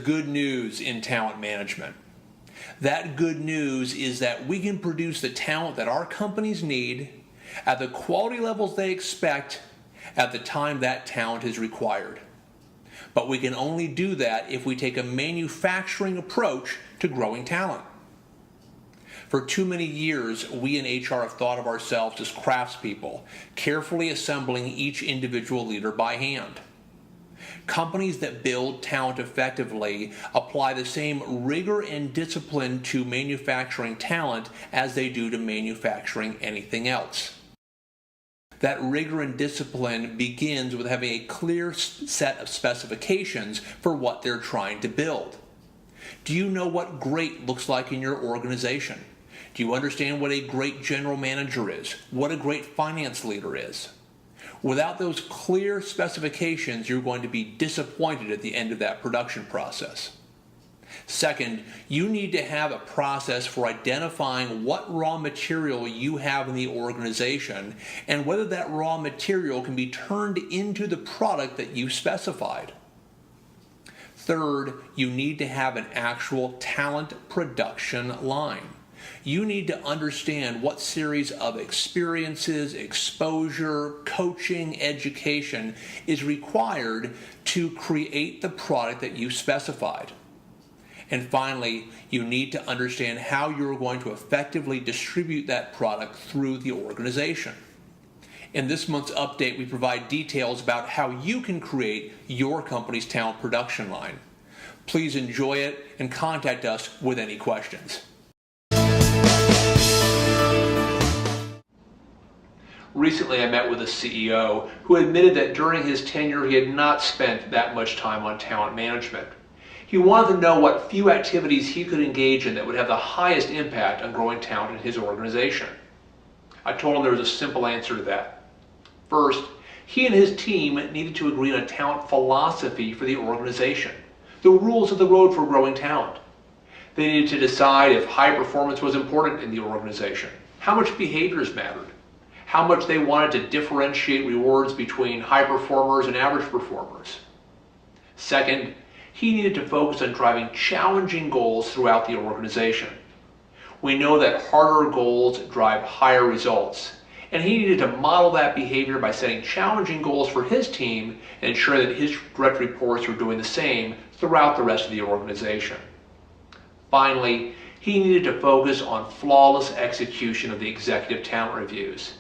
good news in talent management. That good news is that we can produce the talent that our companies need at the quality levels they expect at the time that talent is required. But we can only do that if we take a manufacturing approach to growing talent. For too many years, we in HR have thought of ourselves as craftspeople, carefully assembling each individual leader by hand. Companies that build talent effectively apply the same rigor and discipline to manufacturing talent as they do to manufacturing anything else. That rigor and discipline begins with having a clear set of specifications for what they're trying to build. Do you know what great looks like in your organization? Do you understand what a great general manager is? What a great finance leader is? Without those clear specifications, you're going to be disappointed at the end of that production process. Second, you need to have a process for identifying what raw material you have in the organization and whether that raw material can be turned into the product that you specified. Third, you need to have an actual talent production line. You need to understand what series of experiences, exposure, coaching, education is required to create the product that you specified. And finally, you need to understand how you're going to effectively distribute that product through the organization. In this month's update, we provide details about how you can create your company's talent production line. Please enjoy it and contact us with any questions. Recently, I met with a CEO who admitted that during his tenure he had not spent that much time on talent management. He wanted to know what few activities he could engage in that would have the highest impact on growing talent in his organization. I told him there was a simple answer to that. First, he and his team needed to agree on a talent philosophy for the organization, the rules of the road for growing talent. They needed to decide if high performance was important in the organization, how much behaviors mattered, how much they wanted to differentiate rewards between high performers and average performers. Second, he needed to focus on driving challenging goals throughout the organization. We know that harder goals drive higher results, and he needed to model that behavior by setting challenging goals for his team and ensuring that his direct reports were doing the same throughout the rest of the organization. Finally, he needed to focus on flawless execution of the executive talent reviews.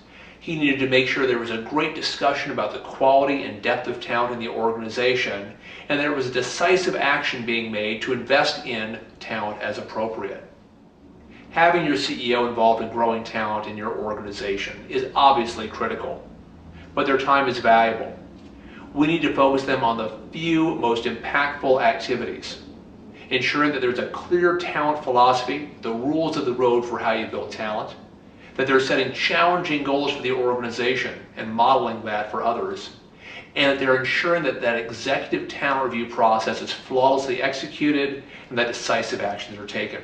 He needed to make sure there was a great discussion about the quality and depth of talent in the organization, and there was a decisive action being made to invest in talent as appropriate. Having your CEO involved in growing talent in your organization is obviously critical, but their time is valuable. We need to focus them on the few most impactful activities, ensuring that there's a clear talent philosophy, the rules of the road for how you build talent, that they're setting challenging goals for the organization and modeling that for others, and that they're ensuring that that executive talent review process is flawlessly executed and that decisive actions are taken.